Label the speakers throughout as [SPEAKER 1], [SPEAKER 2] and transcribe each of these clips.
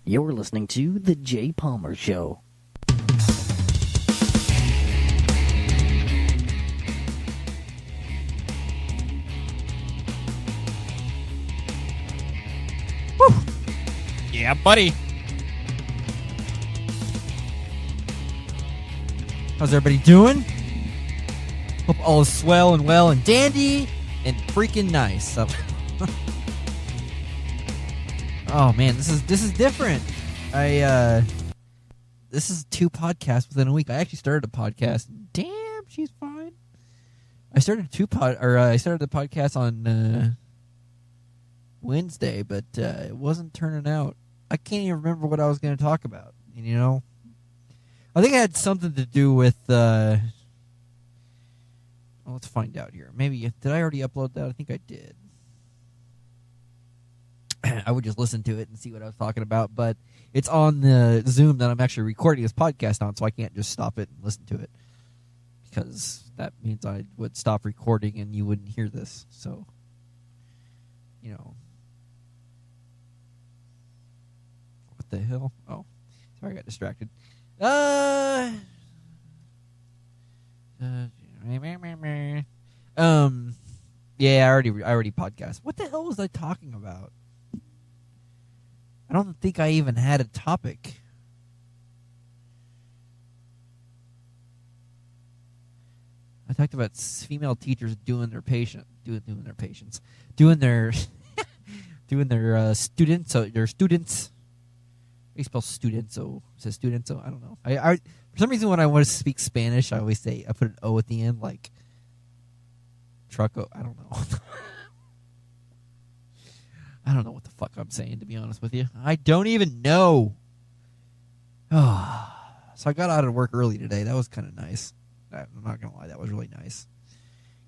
[SPEAKER 1] You're listening to The Jay Palmer Show.
[SPEAKER 2] Woo! Yeah, buddy. How's everybody doing? Hope all is swell and well and dandy and freaking nice. So oh man, this is different. This is 2 podcasts within a week. I actually started a podcast. Damn, she's fine. I started the podcast on Wednesday, but it wasn't turning out. I can't even remember what I was going to talk about. And, you know, I think it had something to do with. Well, let's find out here. Maybe did I already upload that? I think I did. I would just listen to it and see what I was talking about, but it's on the Zoom that I'm actually recording this podcast on, so I can't just stop it and listen to it, because that means I would stop recording and you wouldn't hear this. So, you know, what the hell? Oh, sorry, I got distracted. Yeah, I already podcast. What the hell was I talking about? I don't think I even had a topic. I talked about female teachers doing their students. How do you spell studento? It says studento. I don't know. I for some reason when I want to speak Spanish, I always say I put an O at the end, like trucko. I don't know. I don't know what the fuck I'm saying, to be honest with you. I don't even know. So I got out of work early today. That was kind of nice. I'm not going to lie. That was really nice.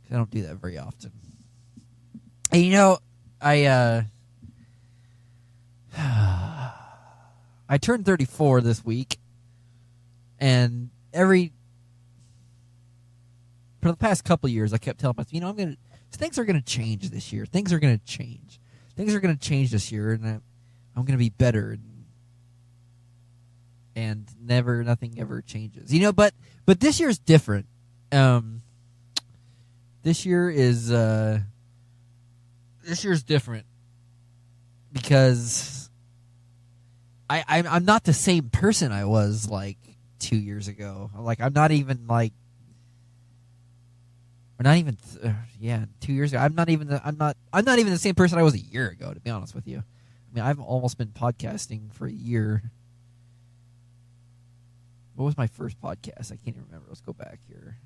[SPEAKER 2] Because I don't do that very often. And, you know, I turned 34 this week. And for the past couple of years, I kept telling myself, you know, things are going to change this year. Things are going to change. Things are going to change this year, and I'm going to be better. And nothing ever changes, you know. But this year's different. This year's different because I'm not the same person I was like 2 years ago. Like I'm not even like. Or not even, 2 years ago. I'm not even the same person I was a year ago, to be honest with you. I mean, I've almost been podcasting for a year. What was my first podcast? I can't even remember. Let's go back here.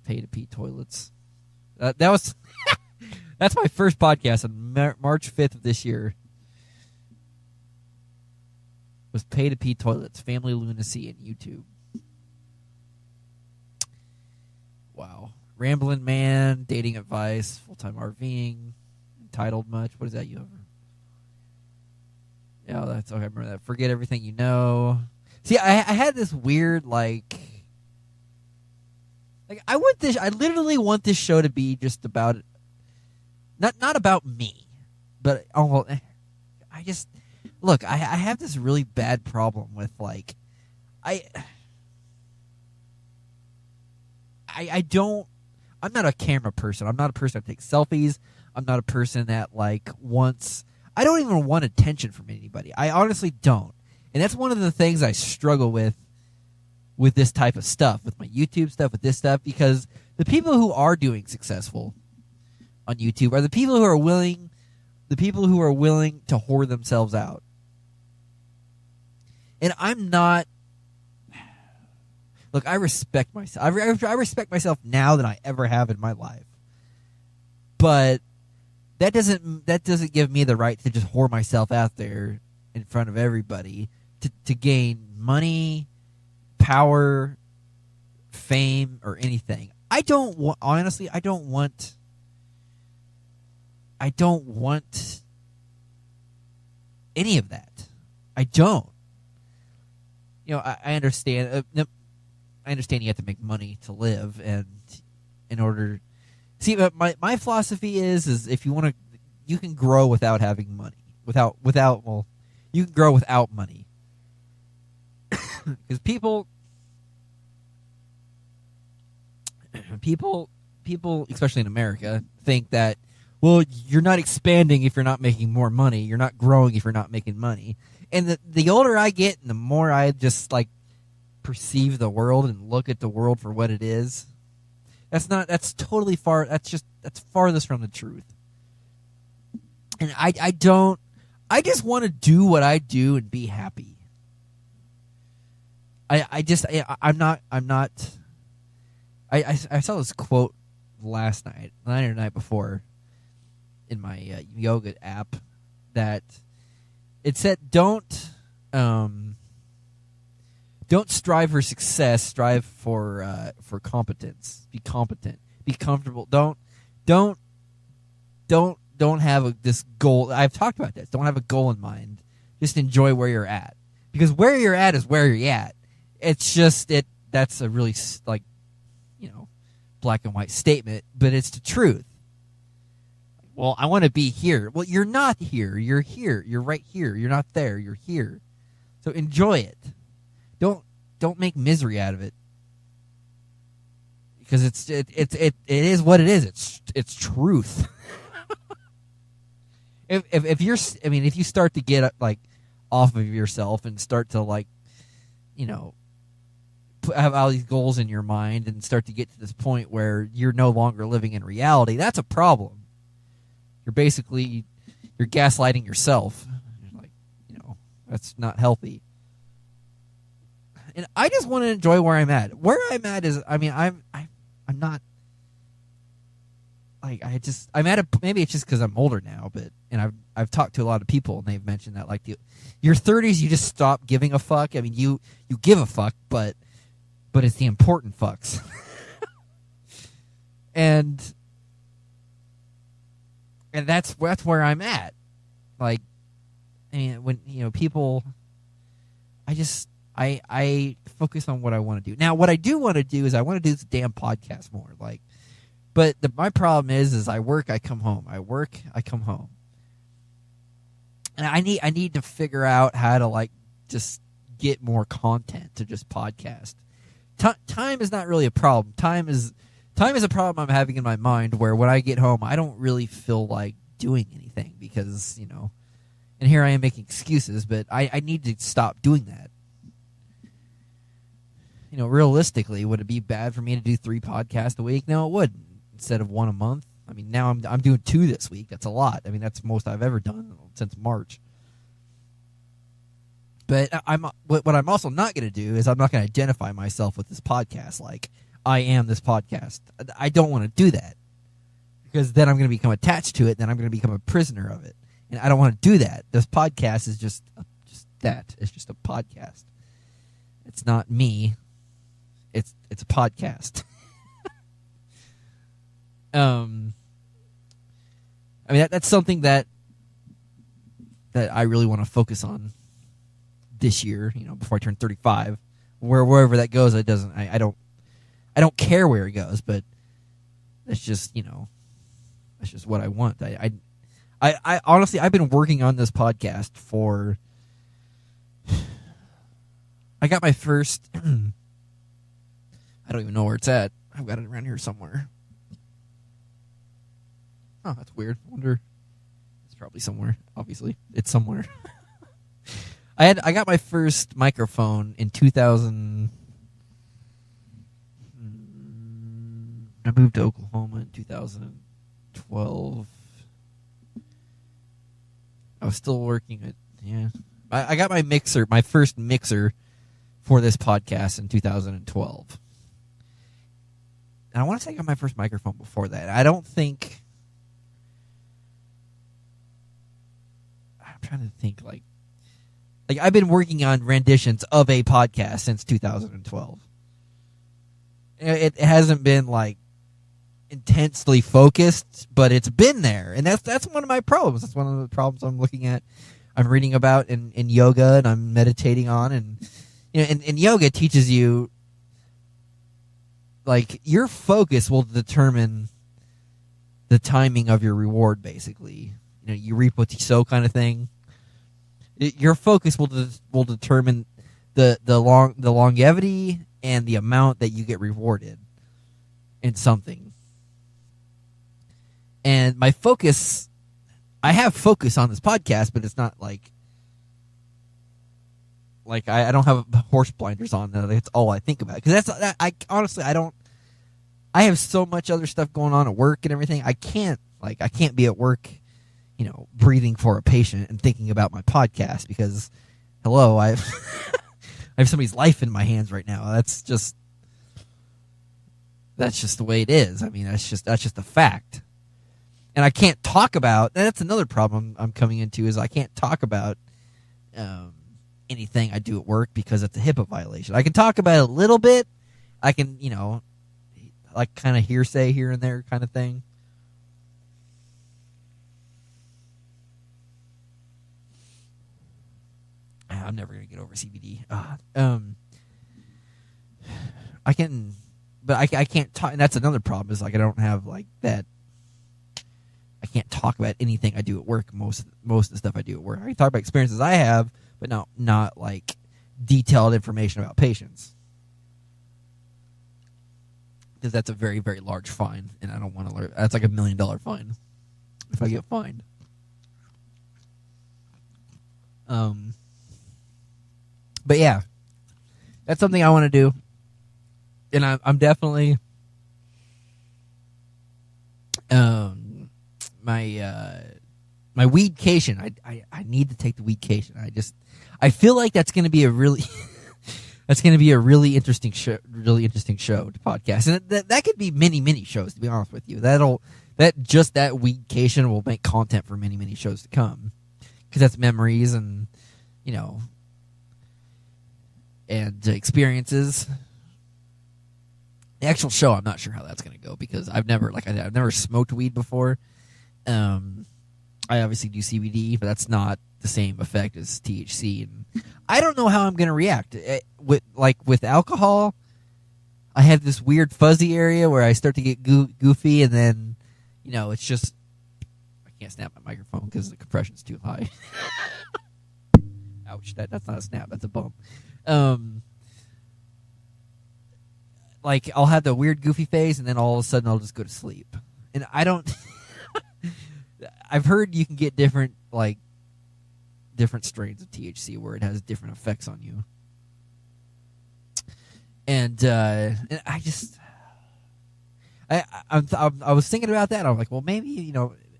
[SPEAKER 2] Pay to pee toilets. That was that's my first podcast on March 5th of this year. Was Pay to Pee Toilets, Family Lunacy, and YouTube. Wow. Ramblin' Man, Dating Advice, Full-Time RVing, Entitled Much. What is that you have? Yeah, that's okay. I remember that. Forget Everything You Know. See, I had this weird I literally want this show to be just about not about me, but I have this really bad problem with I'm not a camera person. I'm not a person that takes selfies. I'm not a person that I don't even want attention from anybody. I honestly don't. And that's one of the things I struggle with this type of stuff, with my YouTube stuff, with this stuff, because the people who are doing successful on YouTube are the people who are willing to whore themselves out. And I'm not. Look, I respect myself. I respect myself now than I ever have in my life. But that doesn't give me the right to just whore myself out there in front of everybody to gain money, power, fame, or anything. I don't want any of that. I don't. You know, I understand. I understand you have to make money to live, and in order, see, but my philosophy is if you want to, you can grow without having money. without well, you can grow without money. Because people, especially in America, think that, well, you're not expanding if you're not making more money. You're not growing if you're not making money. And the older I get, and the more I just like perceive the world and look at the world for what it is, that's farthest from the truth. And I just want to do what I do and be happy. I saw this quote last night or the night before in my yoga app that it said, don't strive for success, strive for competence. Be competent, be comfortable. Don't have this goal. I've talked about this. Don't have a goal in mind. Just enjoy where you're at, because where you're at is where you're at. It's just that's a really black and white statement, but it's the truth. Well, I want to be here. Well, you're not here. You're here. You're right here. You're not there. You're here. So enjoy it. Don't make misery out of it, because it is what it is. It's truth. if you start to get like off of yourself and start to have all these goals in your mind and start to get to this point where you're no longer living in reality, that's a problem. You're gaslighting yourself. That's not healthy. And I just want to enjoy where I'm at. Where I'm at is, I'm not like I'm at a, maybe it's just because I'm older now, and I've talked to a lot of people and they've mentioned that your 30s you just stop giving a fuck. I mean, you give a fuck, but it's the important fucks. and that's where I'm at. Like, when people, I focus on what I want to do. Now, what I do want to do is I want to do this damn podcast more. But my problem is I work, I come home. I work, I come home. And I need to figure out how to just get more content to just podcast. Time is not really a problem. Time is a problem I'm having in my mind, where when I get home, I don't really feel like doing anything because, and here I am making excuses, but I need to stop doing that. Realistically, would it be bad for me to do 3 podcasts a week? No, it wouldn't. Instead of 1 a month. I mean, now I'm doing 2 this week. That's a lot. I mean, that's the most I've ever done since March. But what I'm also not going to do is I'm not going to identify myself with this podcast like I am this podcast. I don't want to do that, because then I'm going to become attached to it. Then I'm going to become a prisoner of it, and I don't want to do that. This podcast is just that. It's just a podcast. It's not me. It's a podcast. That's something that I really want to focus on this year, before I turn 35. Wherever that goes, it doesn't. I don't care where it goes, but that's just that's just what I want. I honestly, I've been working on this podcast for. I got my first. I don't even know where it's at. I've got it around here somewhere. Oh, that's weird. I wonder. It's probably somewhere. Obviously, it's somewhere. I got my first microphone in 2000. I moved to Oklahoma in 2012. I was still working at I got my first mixer for this podcast in 2012. And I want to say I got my first microphone before that. I don't think. I'm trying to think like I've been working on renditions of a podcast since 2012. It hasn't been intensely focused, but it's been there, and that's one of my problems. That's one of the problems I'm looking at. I'm reading about in yoga, and I'm meditating on, and and yoga teaches you your focus will determine the timing of your reward. Basically, you reap what you sow, kind of thing. Your focus will determine the longevity and the amount that you get rewarded in something. And my focus, I have focus on this podcast, but it's not like I don't have horse blinders on. That's all I think about. Because I honestly, I don't. I have so much other stuff going on at work and everything. I can't be at work, breathing for a patient and thinking about my podcast because, hello, I have somebody's life in my hands right now. That's just the way it is. I mean, that's just a fact. And I can't talk about. And that's another problem I'm coming into is I can't talk about anything I do at work because it's a HIPAA violation. I can talk about it a little bit. I can, like kind of hearsay here and there kind of thing. I'm never going to get over CBD. I can, but I can't talk. And that's another problem is like I don't have like that. I can't talk about anything I do at work. Most of the stuff I do at work. I can talk about experiences I have, but not like detailed information about patients. Because that's a very, very large fine, and I don't want to learn. That's like $1 million fine if I get fined. But yeah, that's something I want to do, and I'm definitely my weedcation. I need to take the weedcation. I feel like that's going to be a really really interesting show to podcast, and that could be many shows. To be honest with you, that weedcation will make content for many shows to come, because that's memories and and experiences. The actual show, I'm not sure how that's going to go because I've never smoked weed before. I obviously do CBD, but that's not the same effect as THC, and I don't know how I'm going to react with alcohol. I have this weird fuzzy area where I start to get goofy, and then it's just I can't snap my microphone because the compression's too high. Ouch! That's not a snap. That's a bump. Like I'll have the weird goofy phase, and then all of a sudden I'll just go to sleep, and I don't. I've heard you can get different strains of THC where it has different effects on you. And I was thinking about that. I'm like, well, maybe,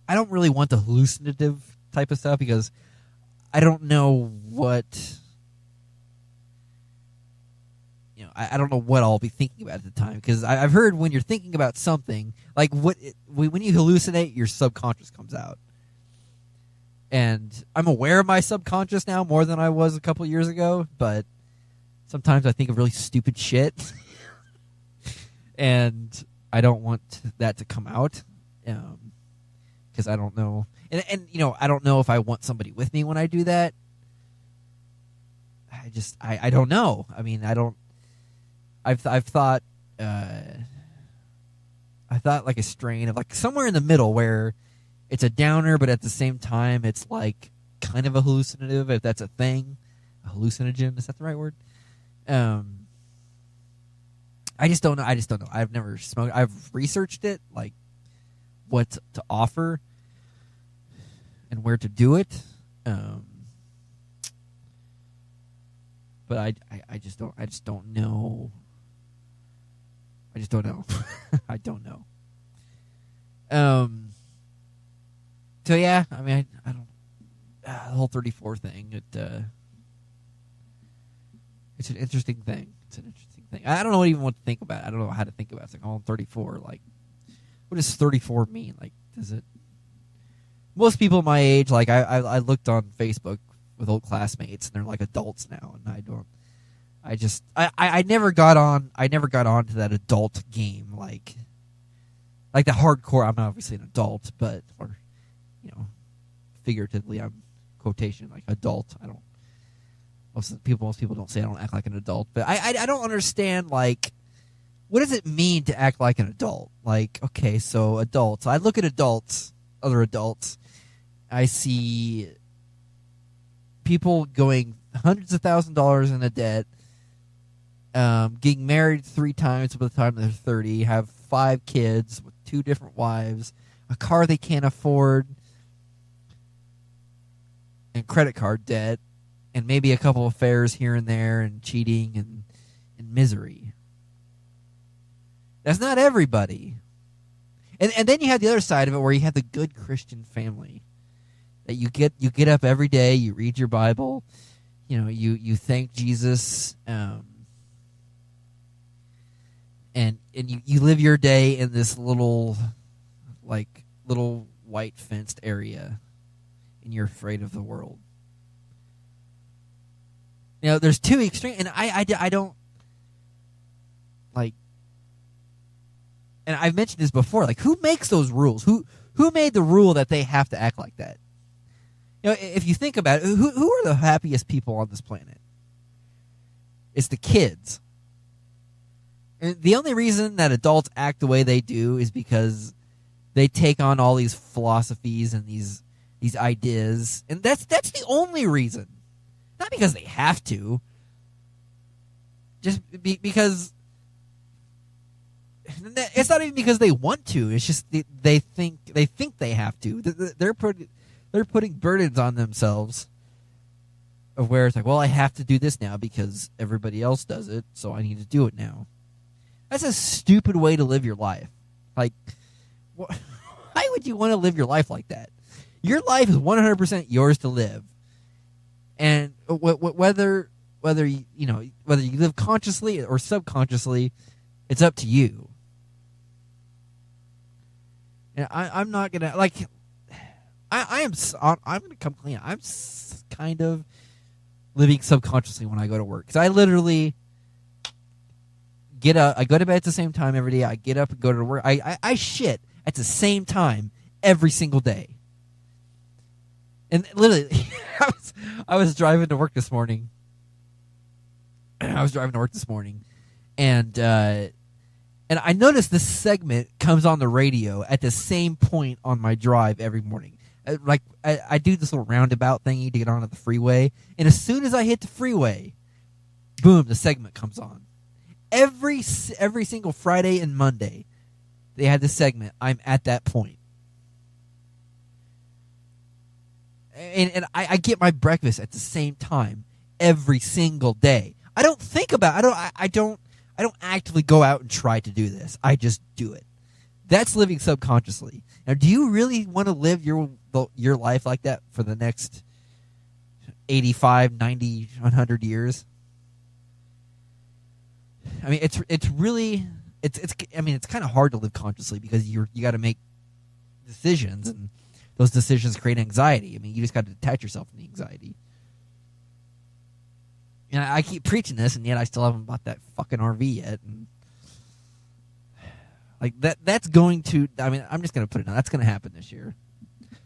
[SPEAKER 2] I don't really want the hallucinative type of stuff because I don't know what, I don't know what I'll be thinking about at the time, because I've heard when you're thinking about something, like when you hallucinate, your subconscious comes out. And I'm aware of my subconscious now more than I was a couple years ago, but sometimes I think of really stupid shit. And I don't want that to come out because I don't know. And I don't know if I want somebody with me when I do that. I don't know. I mean, I don't. I've thought like a strain of like somewhere in the middle where it's a downer, but at the same time it's like kind of a hallucinative, if that's a thing. A hallucinogen, is that the right word? I just don't know. I've never smoked. I've researched it, like what to offer and where to do it. But I just don't know. I just don't know. I don't know. So yeah, I mean, I don't. The whole 34 thing. It's an interesting thing. I don't know even what to think about. I don't know how to think about it. It's like, oh, I'm 34. Like, what does 34 mean? Like, does it? Most people my age, like, I looked on Facebook with old classmates, and they're like adults now, and I don't. I never got on. I never got on to that adult game, like the hardcore. I'm obviously an adult, but figuratively, I'm quotation like adult. I don't. Most people don't say I don't act like an adult, but I don't understand, like, what does it mean to act like an adult? Like, okay, so adults. I look at adults, other adults. I see people going hundreds of $1,000s in a debt, getting married 3 times by the time they're 30, have 5 kids with 2 different wives, a car they can't afford, and credit card debt, and maybe a couple of affairs here and there, and cheating and misery. That's not everybody. And then you have the other side of it where you have the good Christian family. That you get up every day, you read your Bible, you thank Jesus, and you live your day in this little white fenced area, and you're afraid of the world. There's 2 extremes, and I don't like. And I've mentioned this before. Like, who makes those rules? Who made the rule that they have to act like that? If you think about it, who are the happiest people on this planet? It's the kids. And the only reason that adults act the way they do is because they take on all these philosophies and these ideas, and that's the only reason. Not because they have to. Just because it's not even because they want to. It's just they think they have to. They're putting burdens on themselves of where it's like, well, I have to do this now because everybody else does it, so I need to do it now. That's a stupid way to live your life. Like, why would you want to live your life like that? Your life is 100% yours to live, and whether you live consciously or subconsciously, it's up to you. And I'm not gonna like. I'm gonna come clean. I'm kind of living subconsciously when I go to work, because I literally get up. I go to bed at the same time every day. I get up and go to work. I shit at the same time every single day. And literally, I was driving to work this morning. And I noticed this segment comes on the radio at the same point on my drive every morning. Like, I do this little roundabout thingy to get onto the freeway, and as soon as I hit the freeway, boom, the segment comes on. Every single Friday and Monday, they had this segment. I'm at that point. And I get my breakfast at the same time every single day. I don't think about it. I don't actively go out and try to do this. I just do it. That's living subconsciously. Now, do you really want to live your life like that for the next 85, 90, 100 years? I mean, it's kind of hard to live consciously because you got to make decisions, and those decisions create anxiety. I mean, you just got to detach yourself from the anxiety. And I keep preaching this, and yet I still haven't bought that fucking RV yet. And like that's going to. I mean, I'm just going to put it on. That's going to happen this year.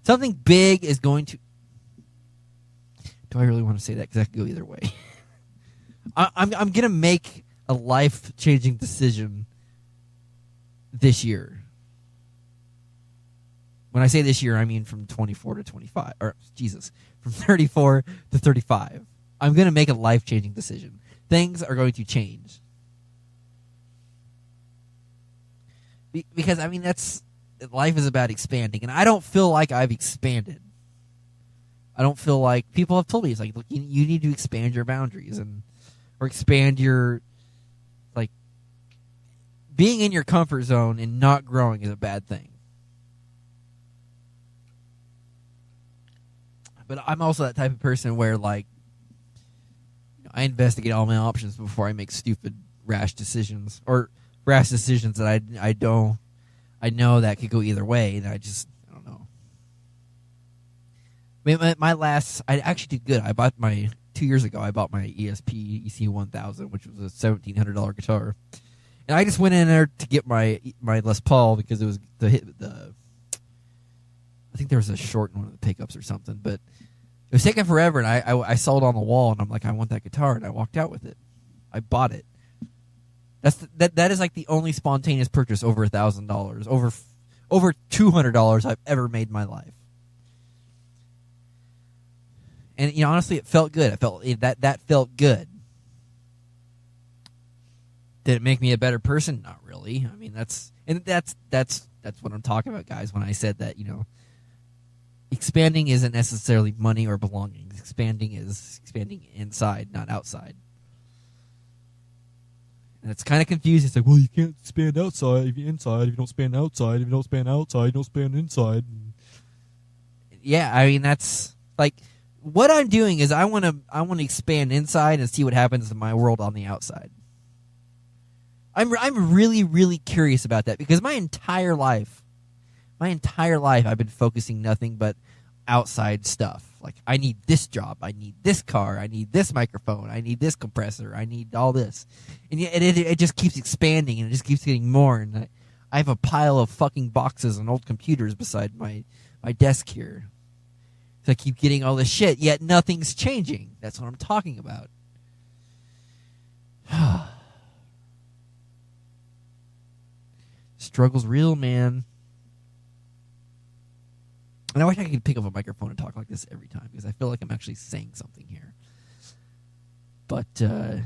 [SPEAKER 2] Something big is going to. Do I really want to say that? Because that could go either way. I'm going to make a life-changing decision this year. When I say this year, I mean from 24 to 25, or Jesus, from 34 to 35. I'm going to make a life-changing decision. Things are going to change. Because, I mean, life is about expanding, and I don't feel like I've expanded. I don't feel like people have told me, it's like, look, you need to expand your boundaries or expand your, like, being in your comfort zone and not growing is a bad thing. But I'm also that type of person where, like, I investigate all my options before I make stupid, rash decisions, or rash decisions that I know that could go either way, and I don't know. I mean, I actually did good. 2 years ago, I bought my ESP EC1000, which was a $1,700 guitar, and I just went in there to get my Les Paul because it was I think there was a short in one of the pickups or something, but it was taking forever, and I saw it on the wall, and I'm like, I want that guitar, and I walked out with it. I bought it. That is like the only spontaneous purchase over $1,000, over $200 I've ever made in my life. And honestly, it felt good. That felt good. Did it make me a better person? Not really. I mean, that's what I'm talking about, guys. When I said that, expanding isn't necessarily money or belonging. Expanding is expanding inside, not outside. And it's kind of confusing. It's like, well, you can't expand outside if you're inside. If you don't expand outside, if you don't expand outside, you don't expand inside. Yeah, I mean, that's like what I'm doing is I want to expand inside and see what happens in my world on the outside. I'm really, really curious about that because my entire life I've been focusing nothing but outside stuff. Like, I need this job, I need this car, I need this microphone, I need this compressor, I need all this. And it just keeps expanding and it just keeps getting more. And I have a pile of fucking boxes and old computers beside my desk here. So I keep getting all this shit, yet nothing's changing. That's what I'm talking about. Struggle's real, man. And I wish I could pick up a microphone and talk like this every time because I feel like I'm actually saying something here. But I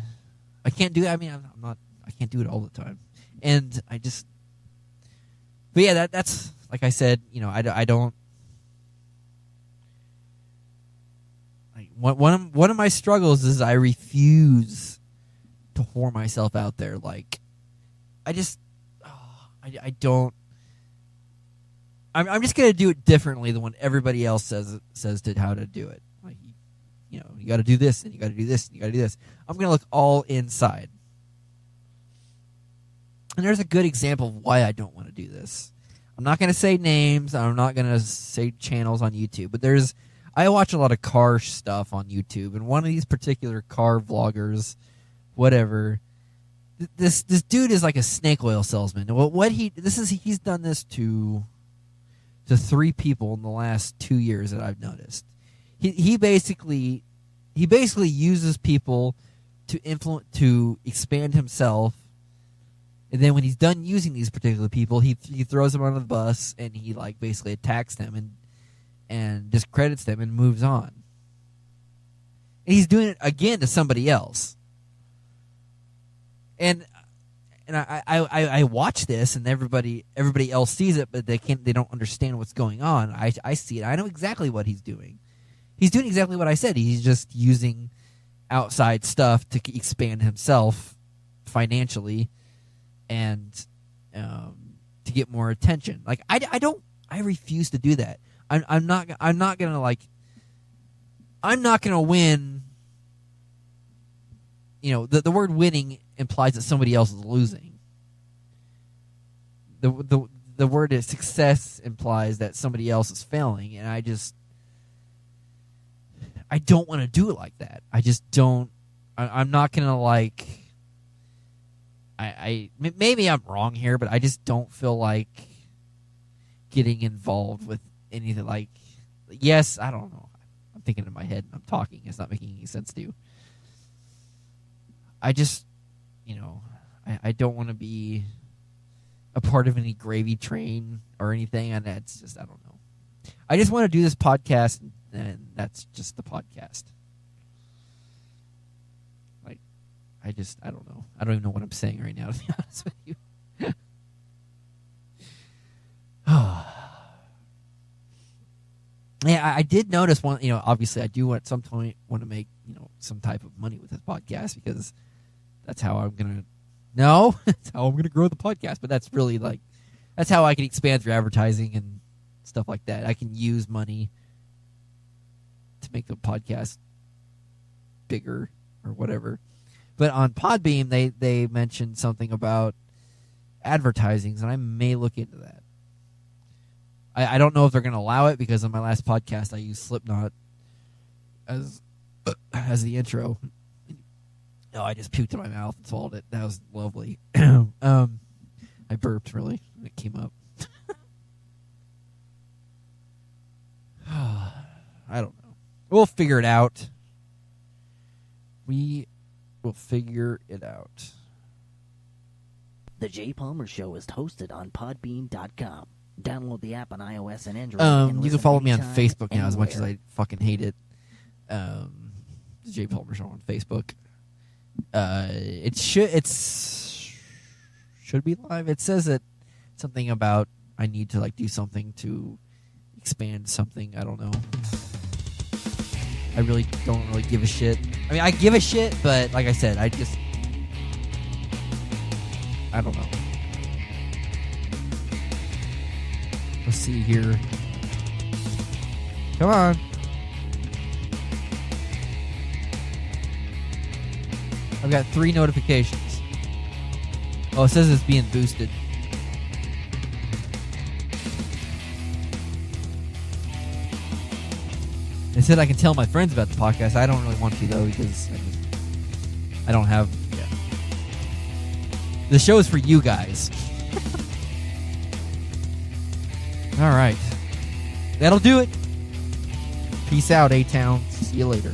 [SPEAKER 2] can't do it. I mean, I can't do it all the time. And but yeah, that's like I said, I don't. Like, one of my struggles is I refuse to whore myself out there. Like, I don't. I'm just gonna do it differently than what everybody else says to how to do it. Like, you got to do this, and you got to do this, and you got to do this. I'm gonna look all inside, and there's a good example of why I don't want to do this. I'm not gonna say names. I'm not gonna say channels on YouTube, but I watch a lot of car stuff on YouTube, and one of these particular car vloggers, whatever. This dude is like a snake oil salesman. He's done this to 3 people in the last 2 years that I've noticed. He basically uses people to expand himself, and then when he's done using these particular people, he throws them under the bus and he like basically attacks them and discredits them and moves on. And he's doing it again to somebody else. And I watch this, and everybody else sees it, but they don't understand what's going on. I see it. I know exactly what he's doing. He's doing exactly what I said. He's just using outside stuff to expand himself financially, and to get more attention. Like I refuse to do that. I'm not gonna win. The word winning implies that somebody else is losing. The word is success implies that somebody else is failing, and I don't want to do it like that. I just don't. I'm not gonna like. Maybe I'm wrong here, but I just don't feel like getting involved with anything like. Yes, I don't know. I'm thinking in my head and I'm talking. It's not making any sense to you. I just, I don't want to be a part of any gravy train or anything, and that's just, I don't know. I just want to do this podcast, and that's just the podcast. Like, I don't know. I don't even know what I'm saying right now, to be honest with you. Yeah, I did notice one, obviously I do at some point want to make, some type of money with this podcast because that's how I'm going to grow the podcast. But that's really that's how I can expand through advertising and stuff like that. I can use money to make the podcast bigger or whatever. But on Podbeam, they mentioned something about advertisings, and I may look into that. I don't know if they're going to allow it because on my last podcast I used Slipknot as the intro. No, I just puked in my mouth and swallowed it. That was lovely. I burped, really, when it came up. I don't know. We'll figure it out. We will figure it out.
[SPEAKER 1] The Jay Palmer Show is hosted on Podbean.com. Download the app on iOS and Android.
[SPEAKER 2] You can follow me on Facebook now, as much as I fucking hate it. The Jay Palmer Show on Facebook. It should be live. It says that something about I need to like do something to expand something. I don't know. I really don't really give a shit. I mean, I give a shit, but like I said, I don't know. Let's see here. Come on. I've got 3 notifications. Oh, it says it's being boosted. It said I can tell my friends about the podcast. I don't really want to, though, because I don't have... Yeah. The show is for you guys. All right. That'll do it. Peace out, A-Town. See you later.